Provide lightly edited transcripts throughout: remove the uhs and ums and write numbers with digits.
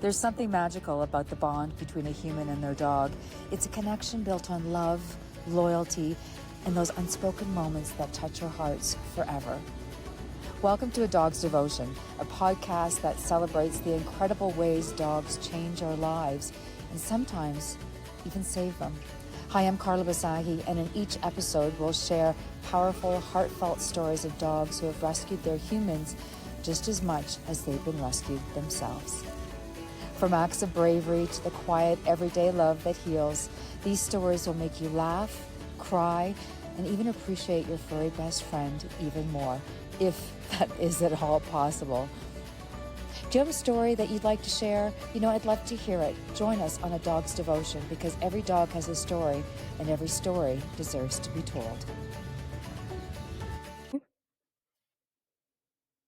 There's something magical about the bond between a human and their dog. It's a connection built on love, loyalty, and those unspoken moments that touch our hearts forever. Welcome to A Dog's Devotion, a podcast that celebrates the incredible ways dogs change our lives and sometimes even save them. Hi, I'm Carla Basagi, and in each episode we'll share powerful, heartfelt stories of dogs who have rescued their humans just as much as they've been rescued themselves. From acts of bravery to the quiet, everyday love that heals, these stories will make you laugh, cry, and even appreciate your furry best friend even more, if that is at all possible. Do you have a story that you'd like to share? I'd love to hear it. Join us on A Dog's Devotion, because every dog has a story, and every story deserves to be told.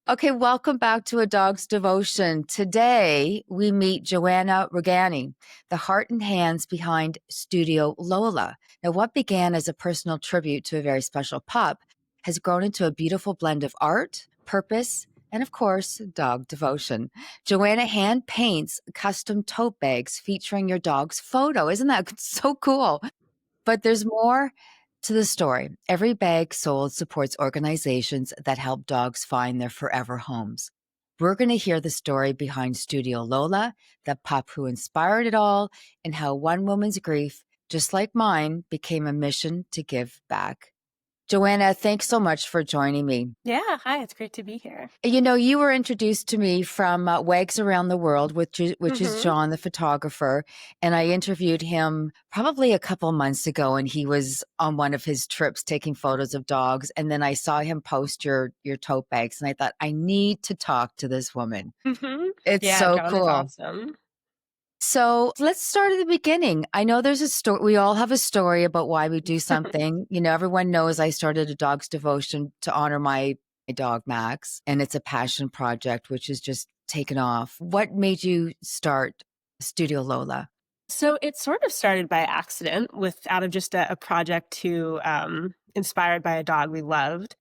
Okay, welcome back to A Dog's Devotion. Today, we meet Joanna Rugani, the heart and hands behind Studio Lola. Now, what began as a personal tribute to a very special pup has grown into a beautiful blend of art, purpose, and of course, dog devotion. Joanna hand paints custom tote bags featuring your dog's photo. Isn't that so cool? But there's more to the story. Every bag sold supports organizations that help dogs find their forever homes. We're going to hear the story behind Studio Lola, the pup who inspired it all, and how one woman's grief, just like mine, became a mission to give back. Joanna, thanks so much for joining me. Yeah, hi, it's great to be here. You were introduced to me from Wags Around the World, which is John, the photographer, and I interviewed him probably a couple months ago, and he was on one of his trips taking photos of dogs, and then I saw him post your tote bags, and I thought, I need to talk to this woman. It's Yeah, so John is cool. awesome. So let's start at the beginning. I know there's a story. We all have a story about why we do something. Everyone knows I started A Dog's Devotion to honor my dog, Max, and it's a passion project, which has just taken off. What made you start Studio Lola? So it sort of started by accident out of just a project inspired by a dog we loved.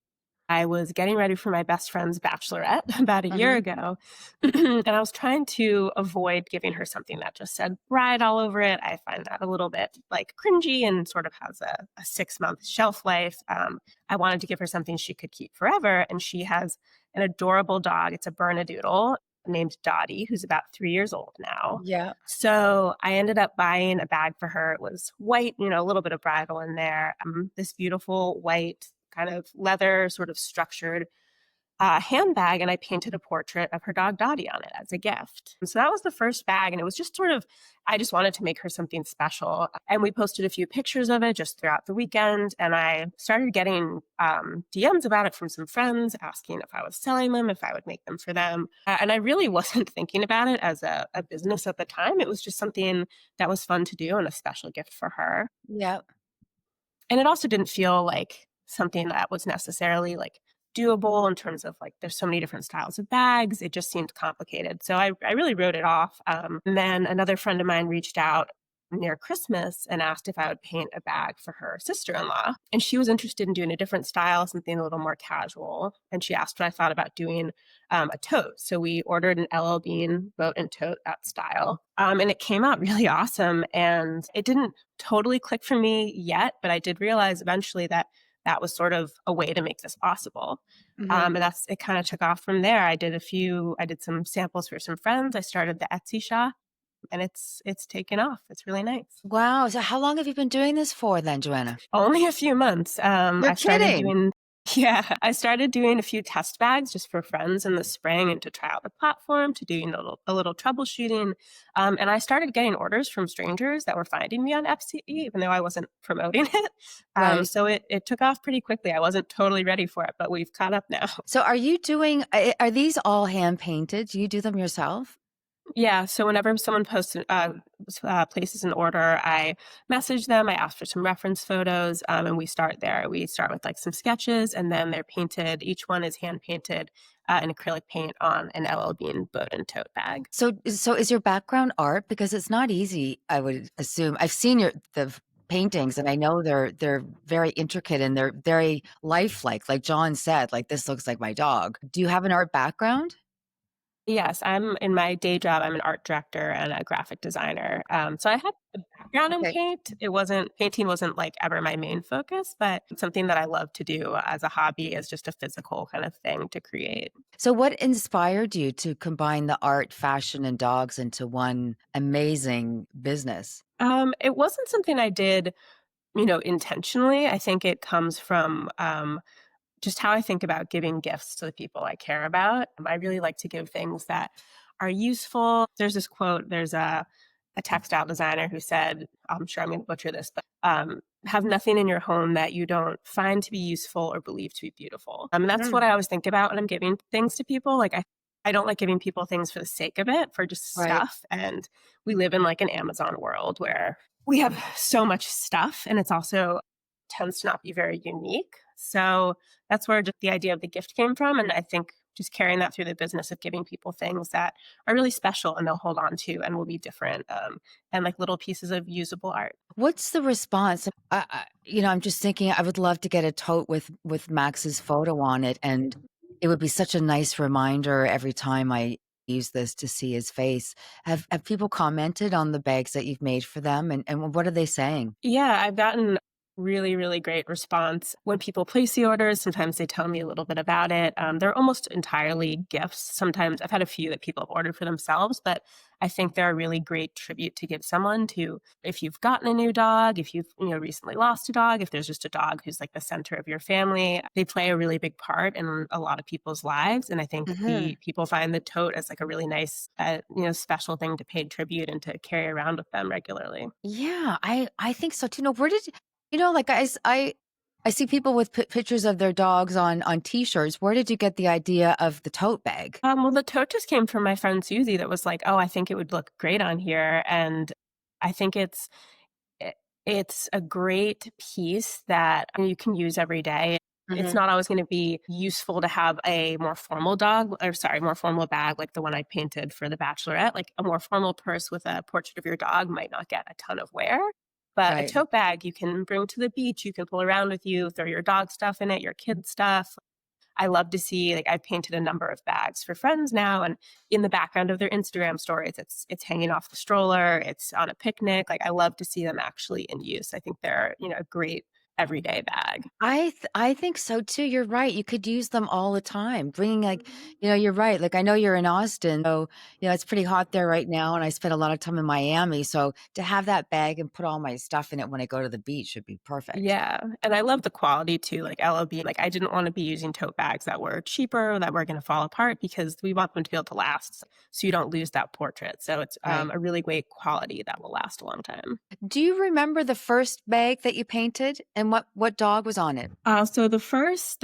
I was getting ready for my best friend's bachelorette about a year ago, and I was trying to avoid giving her something that just said bride all over it. I find that a little bit cringy and sort of has a 6-month shelf life. I wanted to give her something she could keep forever, and she has an adorable dog. It's a Bernedoodle named Dottie, who's about 3 years old now. Yeah. So I ended up buying a bag for her. It was white, a little bit of bridle in there, this beautiful white kind of leather sort of structured handbag, and I painted a portrait of her dog Dottie on it as a gift. And so that was the first bag, and it was just I just wanted to make her something special. And we posted a few pictures of it just throughout the weekend, and I started getting DMs about it from some friends asking if I was selling them, if I would make them for them. And I really wasn't thinking about it as a business at the time. It was just something that was fun to do and a special gift for her. Yeah. And it also didn't feel like something that was necessarily doable in terms of there's so many different styles of bags. It just seemed complicated. So I really wrote it off. And then another friend of mine reached out near Christmas and asked if I would paint a bag for her sister-in-law. And she was interested in doing a different style, something a little more casual. And she asked what I thought about doing a tote. So we ordered an LL Bean boat and tote, that style. And it came out really awesome. And it didn't totally click for me yet, but I did realize eventually that was sort of a way to make this possible. And it kind of took off from there. I did some samples for some friends. I started the Etsy shop, and it's taken off. It's really nice. Wow. So how long have you been doing this for then, Joanna? Only a few months. You're kidding. I started doing a few test bags just for friends in the spring and to try out the platform, to doing a little troubleshooting. And I started getting orders from strangers that were finding me on Etsy, even though I wasn't promoting it. Right. So it took off pretty quickly. I wasn't totally ready for it, but we've caught up now. So are these all hand painted? Do you do them yourself? Yeah. So whenever someone places an order, I message them. I ask for some reference photos, and we start there. We start with some sketches, and then they're painted. Each one is hand painted in acrylic paint on an LL Bean boat and tote bag. So is your background art? Because it's not easy, I would assume. I've seen the paintings, and I know they're very intricate and they're very lifelike. Like John said, this looks like my dog. Do you have an art background? Yes, I'm in my day job, I'm an art director and a graphic designer. So I had a background in Okay. painting wasn't like ever my main focus, but it's something that I love to do as a hobby, as just a physical kind of thing to create. So what inspired you to combine the art, fashion, and dogs into one amazing business? It wasn't something I did, intentionally. I think it comes from just how I think about giving gifts to the people I care about. I really like to give things that are useful. There's this quote, there's a textile designer who said, I'm sure I'm going to butcher this, but have nothing in your home that you don't find to be useful or believe to be beautiful. That's what Mm. I always think about when I'm giving things to people. I don't like giving people things for the sake of it, for just Right. stuff. And we live in like an Amazon world where we have so much stuff and it's also tends to not be very unique. So that's where just the idea of the gift came from. And I think just carrying that through the business of giving people things that are really special and they'll hold on to and will be different, and like little pieces of usable art. What's the response? I'm just thinking I would love to get a tote with Max's photo on it, and it would be such a nice reminder every time I use this to see his face. Have people commented on the bags that you've made for them, and what are they saying? Yeah, I've gotten really, really great response when people place the orders. Sometimes they tell me a little bit about it. They're almost entirely gifts. Sometimes I've had a few that people have ordered for themselves, but I think they're a really great tribute to give someone to if you've gotten a new dog, if you've recently lost a dog, if there's just a dog who's like the center of your family. They play a really big part in a lot of people's lives, and I think Mhm. the people find the tote as like a really nice, special thing to pay tribute and to carry around with them regularly. Yeah, I think so too. No, where did like I see people with pictures of their dogs on T-shirts. Where did you get the idea of the tote bag? Well, the tote just came from my friend Susie that was like, "Oh, I think it would look great on here," and I think I it's a great piece that you can use every day. It's Mhm. not always gonna be useful to have a more formal bag like the one I painted for the bachelorette. Like, a more formal purse with a portrait of your dog might not get a ton of wear, but a Right. tote bag you can bring to the beach, you can pull around with you, throw your dog stuff in it, your kid stuff. I love to see like I've painted a number of bags for friends now and in the background of their Instagram stories it's hanging off the stroller, it's on a picnic. Like I love to see them actually in use. I think they're, a great everyday bag. I think so too. You're right. You could use them all the time. Bringing you're right. Like I know you're in Austin, so it's pretty hot there right now, and I spent a lot of time in Miami. So to have that bag and put all my stuff in it when I go to the beach would be perfect. Yeah, and I love the quality too, like LOB, like I didn't want to be using tote bags that were cheaper, that were going to fall apart because we want them to be able to last so you don't lose that portrait. So it's Right. a really great quality that will last a long time. Do you remember the first bag that you painted and what dog was on it? So the first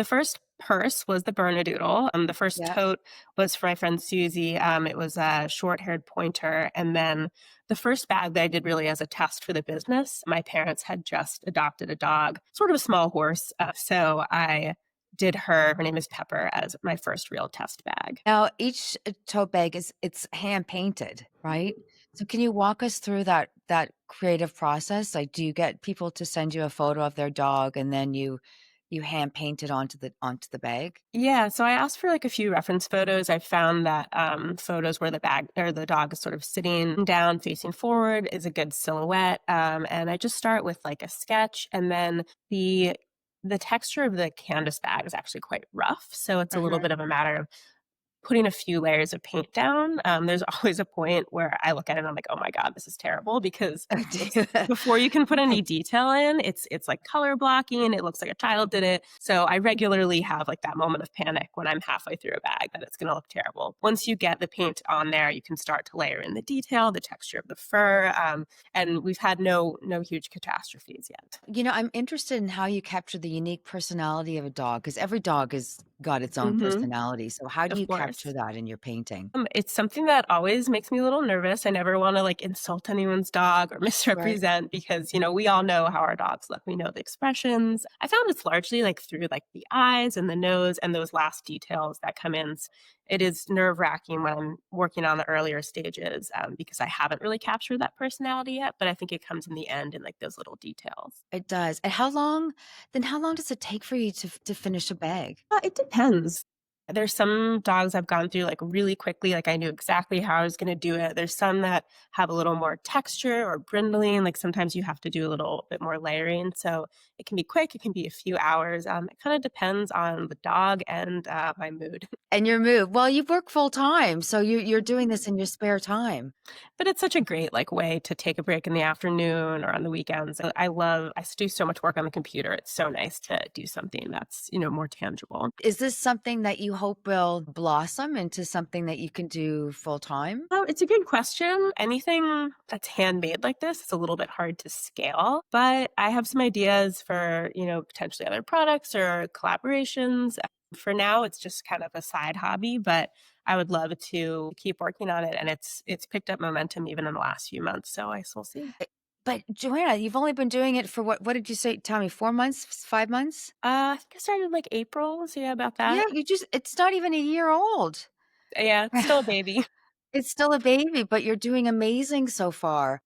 purse was the Bernedoodle. The first Yeah. tote was for my friend Susie. It was a short-haired pointer, and then the first bag that I did really as a test for the business. My parents had just adopted a dog, sort of a small horse, so I did her. Her name is Pepper as my first real test bag. Now, each tote bag it's hand painted, right? So can you walk us through that creative process? Like, do you get people to send you a photo of their dog and then you hand paint it onto the bag? Yeah, so I asked for like a few reference photos. I found that photos where the bag or the dog is sort of sitting down, facing forward, is a good silhouette. And I just start with like a sketch, and then the texture of the canvas bag is actually quite rough, so it's a little Mhm. bit of a matter of putting a few layers of paint down. There's always a point where I look at it and I'm like, "Oh my god, this is terrible," because it's before you can put any Right. detail in, it's like color blocking, it looks like a child did it. So I regularly have like that moment of panic when I'm halfway through a bag that it's gonna look terrible. Once you get the paint on there, you can start to layer in the detail, the texture of the fur, and we've had no huge catastrophes yet. I'm interested in how you capture the unique personality of a dog because every dog has got its own Mhm. personality. So how do Of you capture course. that in your painting? It's something that always makes me a little nervous. I never wanna, like, insult anyone's dog or Right. misrepresent because, we all know how our dogs look. We know the expressions. I found it's largely, like, through, like, the eyes and the nose and those last details that come in. It is nerve-wracking when I'm working on the earlier stages, because I haven't really captured that personality yet, but I think it comes in the end in, like, those little details. It does. And how long does it take for you to finish a bag? It depends. There's some dogs I've gone through, like, really quickly, like, I knew exactly how I was gonna do it. There's some that have a little more texture or brindling, like, sometimes you have to do a little bit more layering, so it can be quick, it can be a few hours, it kinda depends on the dog and, my mood. And your move. Well, you work full time, so you're doing Mhm. this in your spare time. But it's such a great, like, way to take a break in the afternoon or on the weekends. I do so much work on the computer, it's so nice to do something that's, more tangible. Is this something that you hope will blossom into something that you can do full time? It's a good question. Anything that's handmade like this is a little bit hard to scale, but I have some ideas for, potentially other products or collaborations. For now, it's just kind of a side hobby, but I would love to keep working on it. And it's picked up momentum even in the last few months. So I will see. But Joanna, you've only been doing it for what did you say? Tell me, 4 months, 5 months? I think I started like April. So yeah, about Yeah, that. it's not even a year old. Yeah, it's still a baby. It's still a baby, but you're doing amazing so far.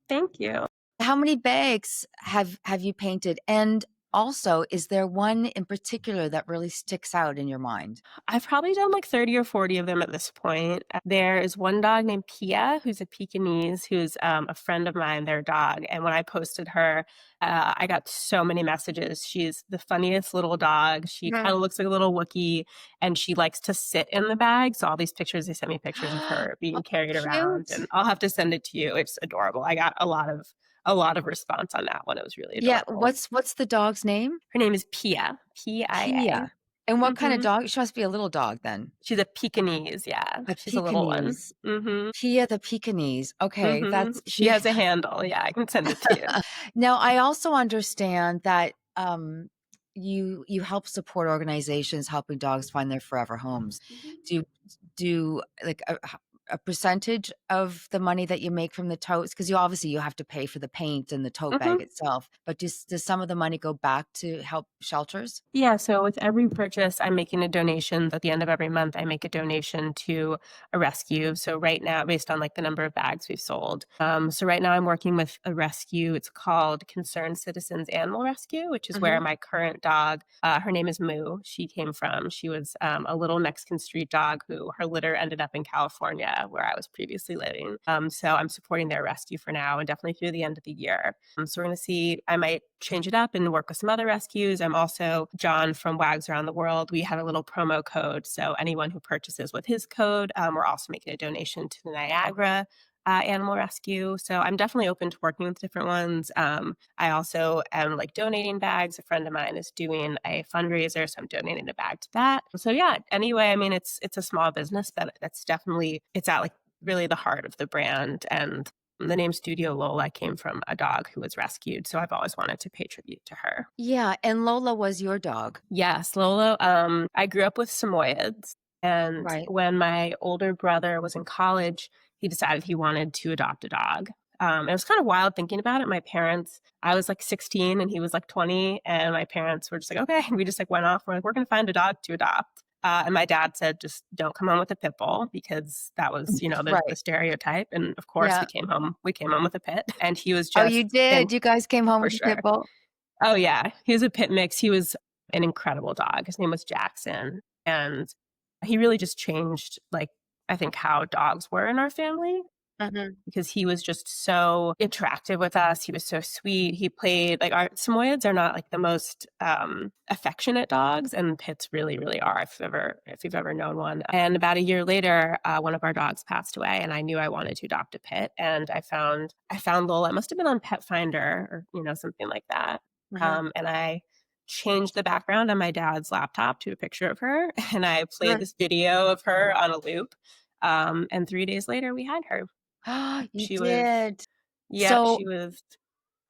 Thank you. How many bags have you painted? And also, is there one in particular that really sticks out in your mind? I've probably done like 30 or 40 of them at this point. There is one dog named Pia, who's a Pekingese, who's a friend of mine, their dog. And when I posted her, I got so many messages. She's the funniest little dog. She kind of looks like a little Wookiee and she likes to sit in the bag. So all these pictures, they sent me pictures of her Oh, being carried around and cute. I'll have to send it to you. It's adorable. I got a lot of response on that one. It was really Yeah, adorable. what's the dog's name? Her name is Pia, Pia. Pia. And what kinda Mhm. dog? She must be a little dog then. She's a Pekingese, yeah. A She's a little one. Pekingese. Mhm, Pia the Pekingese. Okay, mhm. that's She has a handle, yeah, I can send it to you. Now, I also understand that, you help support organizations helping dogs find their forever homes. Mhm, Do you do, like, a percentage of the money that you make from the totes? Because you have to pay for the paint and the tote bag mhm. itself, but does some of the money go back to help shelters? Yeah, so with every purchase, I'm making a donation. At the end of every month, I make a donation to a rescue. So right now, based on like the number of bags we've sold. So right now I'm working with a rescue. It's called Concerned Citizens Animal Rescue, which is where Mhm. my current dog, her name is Moo, she came from. She was a little Mexican street dog who her litter ended up in California, where I was previously living. So I'm supporting their rescue for now and definitely through the end of the year. So we're going to see, I might change it up and work with some other rescues. I'm also John from Wags Around the World. We had a little promo code. So anyone who purchases with his code, we're also making a donation to the Niagara Animal Rescue. So I'm definitely open to working with different ones. I also am like donating bags. A friend of mine is doing a fundraiser, so I'm donating a bag to that. So yeah, anyway, I mean it's a small business that's definitely it's at like really the heart of the brand and the name Studio Lola came from a dog who was rescued, so I've always wanted to pay tribute to her. Yeah, and Lola was your dog. Yes, Lola, I grew up with Samoyeds, and Right. when my older brother was in college, he decided he wanted to adopt a dog. It was kind of wild thinking about it. My parents I was, like, 16 and he was, like, 20, and my parents were just like, "Okay." We just, like, went off. We're like, "We're gonna find a dog to adopt." And my dad said, "Just don't come home with a pit bull," because that was, the Right. stereotype, and, of course, Yeah. We came home with a pit, and he was Oh, just you did? You guys came home for with a sure. pit bull? Oh, yeah. He was a pit mix. He was an incredible dog. His name was Jackson, and he really just changed, like, I think how dogs were in our family Mhm. because he was just so interactive with us. He was so sweet. He played like our Samoyeds are not like the most affectionate dogs, and pits really, really are. If you've ever known one. And about a year later, one of our dogs passed away, and I knew I wanted to adopt a pit. And I found Lola. It must have been on Pet Finder or something like that. Uh-huh. And I changed the background on my dad's laptop to a picture of her, and I played this video of her on a loop. And 3 days later, we had her. You She was did. Yep, So, she was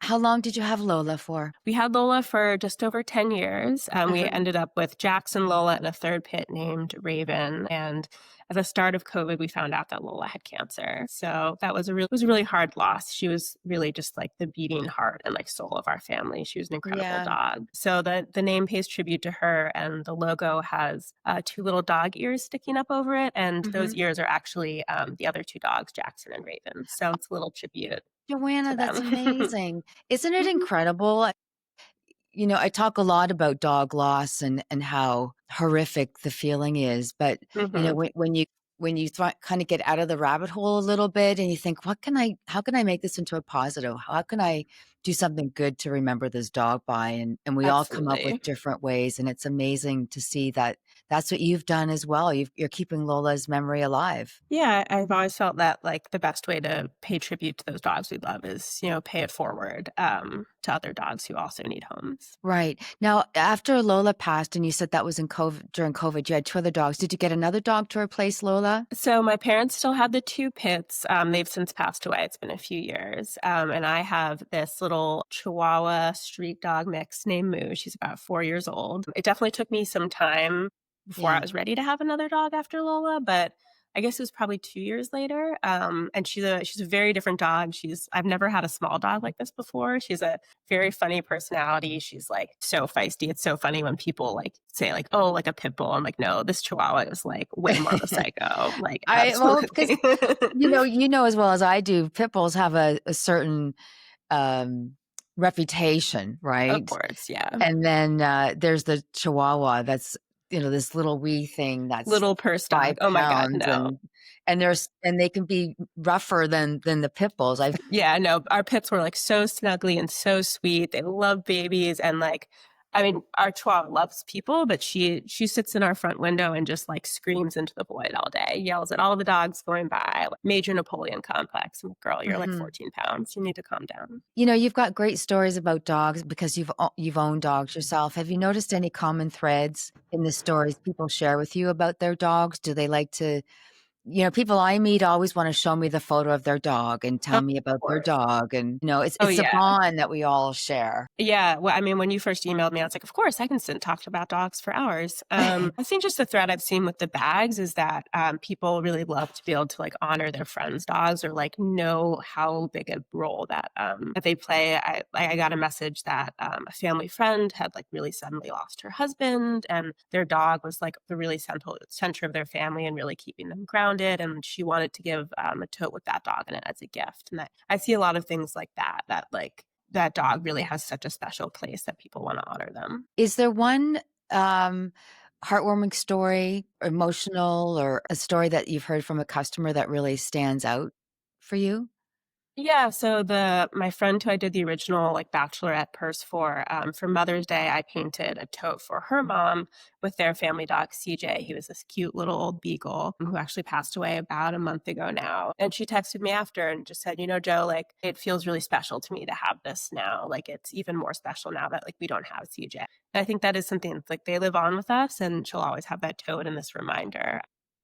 how long did you have Lola for? we had Lola for just over 10 years. We Mhm. ended up with Jackson, Lola, and a third pit named Raven, and at the start of COVID, we found out that Lola had cancer. So that was it was a really hard loss. She was really just, like, the beating heart and, like, soul of our family. She was an incredible Yeah. dog. So the name pays tribute to her, and the logo has, 2 little dog ears sticking up over it, and those Mhm. ears are actually, the other 2 dogs, Jackson and Raven. So it's a little tribute to Joanna, that's them. amazing. Isn't it Mhm. incredible? I talk a lot about dog loss and how horrific the feeling is, but Hmm. when you kind of get out of the rabbit hole a little bit and you think, how can I make this into a positive? How can I do something good to remember this dog by? And we all come up with Absolutely. different ways, and it's amazing to see that that's what you've done as well. You're keeping Lola's memory alive. Yeah, I've always felt that like the best way to pay tribute to those dogs we love is, pay it forward to other dogs who also need homes. Right. Now, after Lola passed, and you said that was in COVID, during COVID, you had two other dogs. Did you get another dog to replace Lola? So my parents still have the two pits. They've since passed away. It's been a few years. And I have this little Chihuahua street dog mix named Moo. She's about 4 years old. It definitely took me some time before I Yeah. was ready to have another dog after Lola, but I guess it was probably 2 years later. And she's a very different dog. I've never had a small dog like this before. She's a very funny personality. She's like so feisty. It's so funny when people like say like, oh, like a pit bull. I'm like, no, this Chihuahua is like way more of a psycho. Like Well, because absolutely. you know as well as I do, pit bulls have a certain um, reputation, Of right? course, yeah. And then there's the Chihuahua that's this little wee thing that's Little purse dog. five Oh my god, pounds, no. and they can be rougher than the pit bulls. I've Yeah, no, our pits were like so snuggly and so sweet. They love babies and like I mean, our chihuahua loves people, but she sits in our front window and just like screams into the void all day, yells at all the dogs going by, like, major Napoleon complex. I'm like, girl, you're like Mhm. 14 pounds. You need to calm down. You've got great stories about dogs because you've owned dogs yourself. Have you noticed any common threads in the stories people share with you about their dogs? Do they like to, people I meet always want to show me the photo of their dog and tell Of me about their course. dog, and Oh it's a yeah. bond that we all share. Yeah, well, I mean, when you first emailed me, I was like, "Of course, I can sit and talk about dogs for hours." I think just the thread I've seen with the bags is that people really love to be able to like honor their friends' dogs or like know how big a role that they play. I got a message that a family friend had like really suddenly lost her husband, and their dog was like the really center of their family and really keeping them grounded. And she wanted to give a tote with that dog in it as a gift. And I see a lot of things like that. That like that dog really has such a special place that people want to honor them. Is there one um, heartwarming story, emotional, or a story that you've heard from a customer that really stands out for you? Yeah, so the my friend who I did the original like bachelorette purse for Mother's Day, I painted a tote for her mom with their family dog CJ. He was this cute little old beagle who actually passed away about a month ago now. And she texted me after and just said, Joe, like it feels really special to me to have this now. Like it's even more special now that like we don't have CJ. And I think that is something that's like they live on with us and she'll always have that tote and this reminder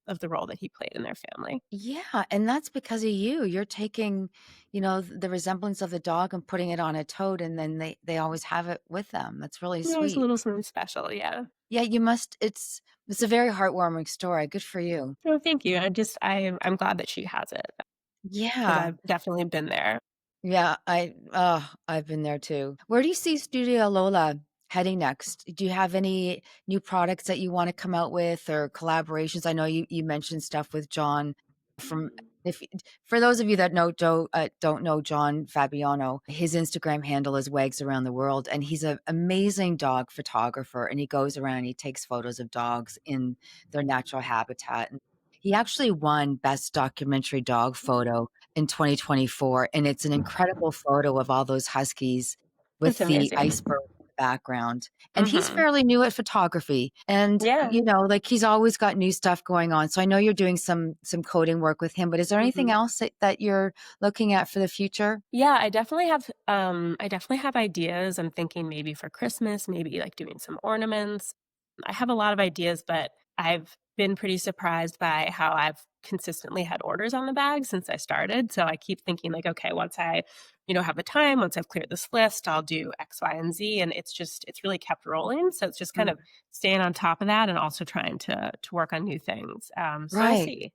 of the role that he played in their family. Yeah, and that's because of you. You're taking, the resemblance of the dog and putting it on a tote, and then they always have it with them. That's really It was a sweet. little something special, yeah. Yeah, you must. It's a very heartwarming story. Good for you. Oh, thank you. I'm glad that she has it because Yeah. I've definitely been there. Yeah, I've been there too. Where do you see Studio Lola heading next? Do you have any new products that you want to come out with or collaborations? I know you mentioned stuff with John from if for those of you that know Joe don't know John Fabiano, his Instagram handle is Wags Around the World, and he's an amazing dog photographer, and he goes around and he takes photos of dogs in their natural habitat. And he actually won Best Documentary Dog Photo in 2024, and it's an incredible photo of all those huskies That's with the amazing. iceberg in the background. And he's Mhm. fairly new at photography, and Yeah. like he's always got new stuff going on. So I know you're doing some coding work with him, but is there anything Mhm. else that you're looking at for the future? Yeah, I definitely have ideas. I'm thinking maybe for Christmas, maybe like doing some ornaments. I have a lot of ideas, but I've been pretty surprised by how I've consistently had orders on the bag since I started. So I keep thinking like, okay, once I, have the time, once I've cleared this list, I'll do X, Y, and Z. And it's really kept rolling. So it's just kind Mm. of staying on top of that and also trying to work on new things. So we'll Right. see.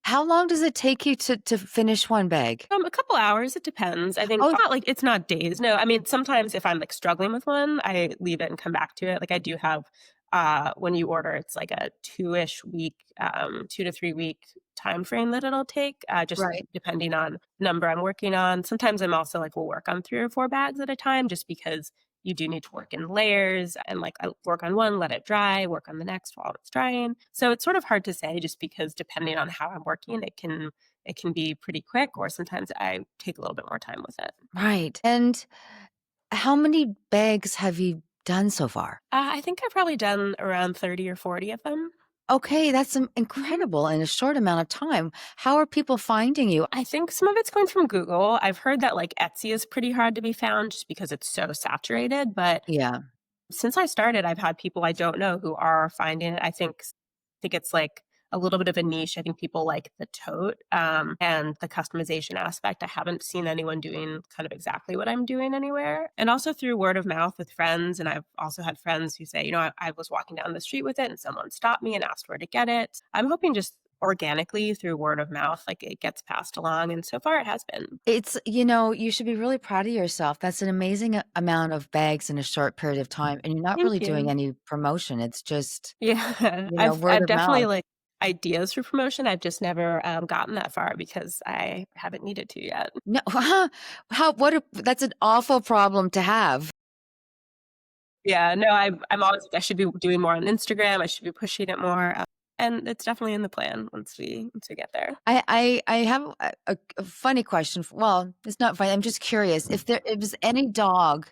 How long does it take you to finish one bag? A couple hours, it depends. I think Oh, it's not days. No, I mean, sometimes if I'm like struggling with one, I leave it and come back to it. Like I do have when you order, it's like a 2-ish week, 2 to 3 week time frame that it'll take, just right. depending on number I'm working on. Sometimes I'm also like will work on 3 or 4 bags at a time just because you do need to work in layers and like I work on one, let it dry, work on the next while it's drying. So it's sort of hard to say just because depending on how I'm working, it can be pretty quick or sometimes I take a little bit more time with it. Right. And how many bags have you done so far? I think I've probably done around 30 or 40 of them. Okay, that's Mhm. incredible in a short amount of time. How are people finding you? I think some of it's going from Google. I've heard that like Etsy is pretty hard to be found just because it's so saturated, but Yeah. since I started, I've had people I don't know who are finding it. I think it's like a little bit of a niche. I think people like the tote and the customization aspect. I haven't seen anyone doing kind of exactly what I'm doing anywhere. And also through word of mouth with friends. And I've also had friends who say, I was walking down the street with it and someone stopped me and asked where to get it. I'm hoping just organically through word of mouth, like it gets passed along. And so far it has been. You should be really proud of yourself. That's an amazing amount of bags in a short period of time. And you're not really Thank doing you. any promotion. It's just, Yeah, I've word I've of definitely, mouth. like, ideas for promotion, I've just never, gotten that far because I haven't needed to yet. No, that's an awful problem to have. Yeah, no, I'm always I should be doing more on Instagram, I should be pushing it more, and it's definitely in the plan once we get there. I have a funny question. Well, it's not funny. I'm just curious if there's any dog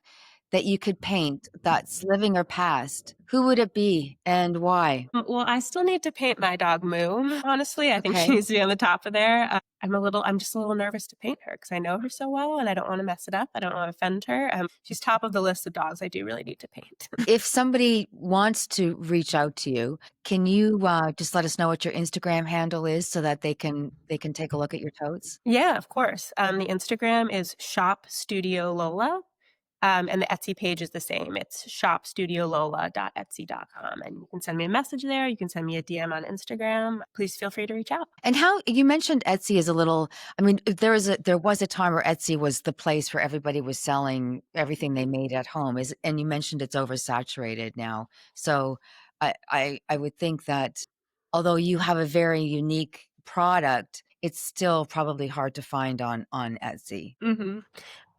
that you could paint that's living or past, who would it be and why? Well, I still need to paint my dog Moo, honestly, I think she Okay. needs to be on the top of there. I'm just a little nervous to paint her because I know her so well, and I don't wanna mess it up, I don't wanna offend her, she's top of the list of dogs I do really need to paint. If somebody wants to reach out to you, can you just let us know what your Instagram handle is so that they can take a look at your totes? Yeah, of course. The Instagram is Shop Studio Lola, and the Etsy page is the same. It's shopstudiolola.etsy.com, and you can send me a message there. You can send me a DM on Instagram. Please feel free to reach out. And how you mentioned Etsy is a little, I mean, there was a time where Etsy was the place where everybody was selling everything they made at home. And you mentioned it's oversaturated now. So I would think that although you have a very unique product, it's still probably hard to find on Etsy. hmm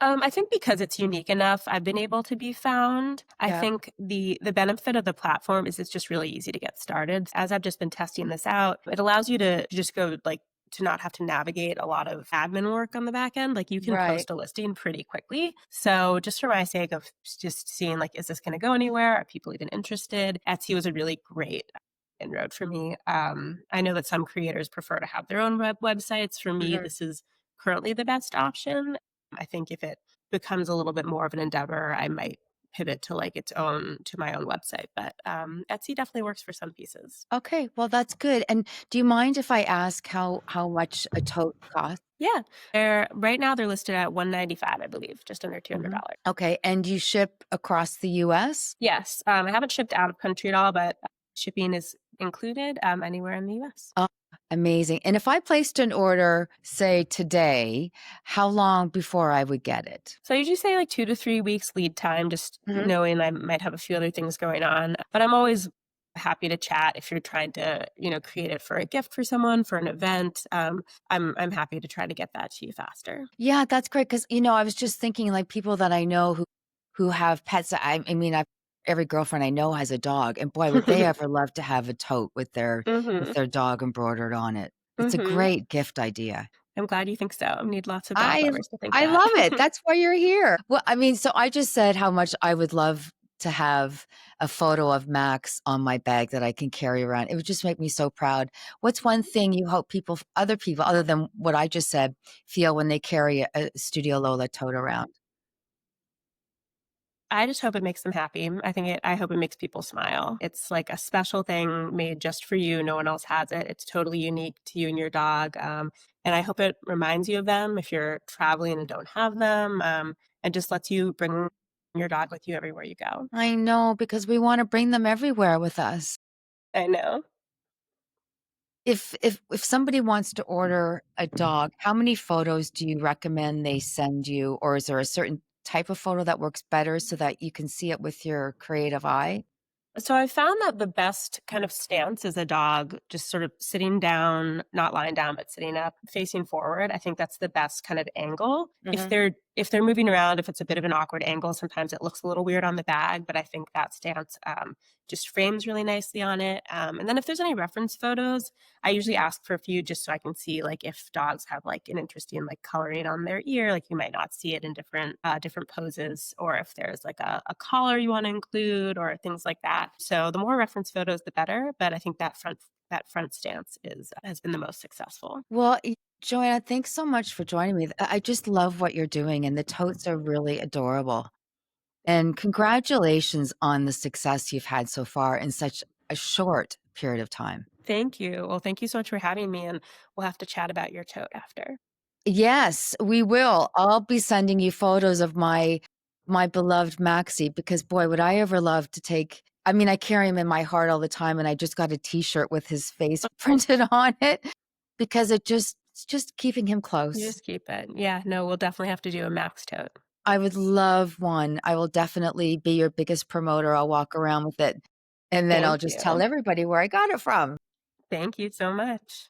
I think because it's unique enough, I've been able to be found. I Yeah. think the benefit of the platform is it's just really easy to get started. As I've just been testing this out, it allows you to just go like to not have to navigate a lot of admin work on the back end. Like you can Right. post a listing pretty quickly. So just for my sake of just seeing like, is this going to go anywhere? Are people even interested? Etsy was a really great inroad for me. I know that some creators prefer to have their own websites. For me, Mhm. this is currently the best option. I think if it becomes a little bit more of an endeavor, I might pivot to like to my own website. But Etsy definitely works for some pieces. Okay, well that's good. And do you mind if I ask how much a tote costs? Yeah, they're right now they're listed at 195, I believe, just under Mhm. $200. Okay, and you ship across the US? Yes, I haven't shipped out of country at all, but shipping is included anywhere in the U.S. Oh, amazing. And if I placed an order, say today, how long before I would get it? So I usually say like 2 to 3 weeks lead time, just Mhm. knowing I might have a few other things going on. But I'm always happy to chat if you're trying to, create it for a gift for someone, for an event. I'm happy to try to get that to you faster. Yeah, that's great because I was just thinking like people that I know who have pets. I mean, every girlfriend I know has a dog, and boy, would they ever love to have a tote with their with hmm their dog embroidered on it. It's a hmm great gift idea. I'm glad you think so. I need lots of dog I lovers to think I that. love it. That's why you're here. Well, I mean, so I just said how much I would love to have a photo of Max on my bag that I can carry around. It would just make me so proud. What's one thing you hope other people, other than what I just said, feel when they carry a Studio Lola tote around? I just hope it makes them happy. I hope it makes people smile. It's like a special thing made just for you. No one else has it. It's totally unique to you and your dog. And I hope it reminds you of them if you're traveling and don't have them, and just lets you bring your dog with you everywhere you go. I know because we want to bring them everywhere with us. I know. If somebody wants to order a dog, how many photos do you recommend they send you, or is there a certain type of photo that works better so that you can see it with your creative eye? So I found that the best kind of stance is a dog just sort of sitting down, not lying down, but sitting up, facing forward. I think that's the best kind of angle. If Mhm. they're if they're moving around, if it's a bit of an awkward angle, sometimes it looks a little weird on the bag, but I think that stance just frames really nicely on it. And then if there's any reference photos, I usually ask for a few just so I can see like if dogs have like an interesting like coloring on their ear, like you might not see it in different poses, or if there's like a collar you want to include or things like that. So the more reference photos, the better. But I think that front stance has been the most successful. Well, Joanna, thanks so much for joining me. I just love what you're doing, and the totes are really adorable. And congratulations on the success you've had so far in such a short period of time. Thank you. Well, thank you so much for having me, and we'll have to chat about your tote after. Yes, we will. I'll be sending you photos of my beloved Maxie because boy, would I ever love to take. I mean, I carry him in my heart all the time, and I just got a T-shirt with his face printed on it because it's just keeping him You close. just keep it. Yeah, no, we'll definitely have to do a Max tote. I would love one. I will definitely be your biggest promoter. I'll walk around with it, and then I'll Thank just tell you. everybody where I got it from. Thank you so much.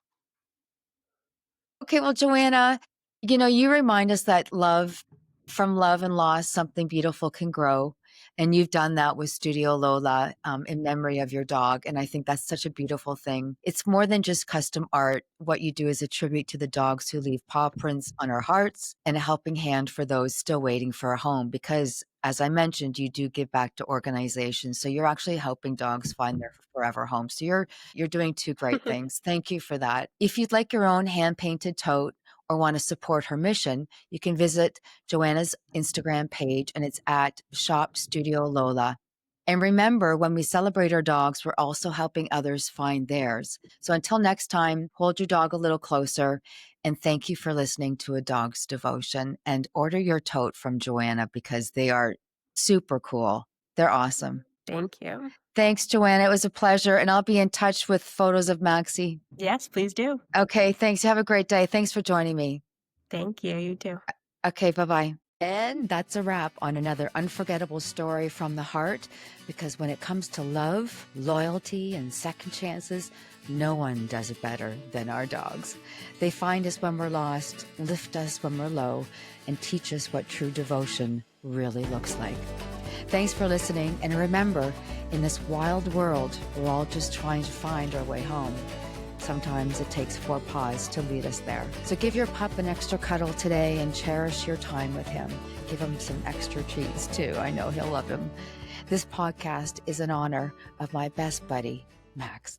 Okay, well, Joanna, you remind us that from love and loss, something beautiful can grow. And you've done that with Studio Lola in memory of your dog. And I think that's such a beautiful thing. It's more than just custom art. What you do is a tribute to the dogs who leave paw prints on our hearts and a helping hand for those still waiting for a home. Because as I mentioned, you do give back to organizations. So you're actually helping dogs find their forever home. So you're doing two great things. Thank you for that. If you'd like your own hand-painted tote or want to support her mission, you can visit Joanna's Instagram page, and it's at Shop Studio Lola. And remember, when we celebrate our dogs, we're also helping others find theirs. So until next time, hold your dog a little closer. And thank you for listening to A Dog's Devotion. And order your tote from Joanna because they are super cool. They're awesome. Thank you. Thanks, Joanna. It was a pleasure. And I'll be in touch with photos of Maxie. Yes, please do. Okay, thanks. Have a great day. Thanks for joining me. Thank you. You too. Okay, bye-bye. And that's a wrap on another unforgettable story from the heart, because when it comes to love, loyalty, and second chances, no one does it better than our dogs. They find us when we're lost, lift us when we're low, and teach us what true devotion really looks like. Thanks for listening, and remember, in this wild world, we're all just trying to find our way home. Sometimes it takes 4 paws to lead us there. So give your pup an extra cuddle today and cherish your time with him. Give him some extra treats too. I know he'll love him. This podcast is in honor of my best buddy, Max.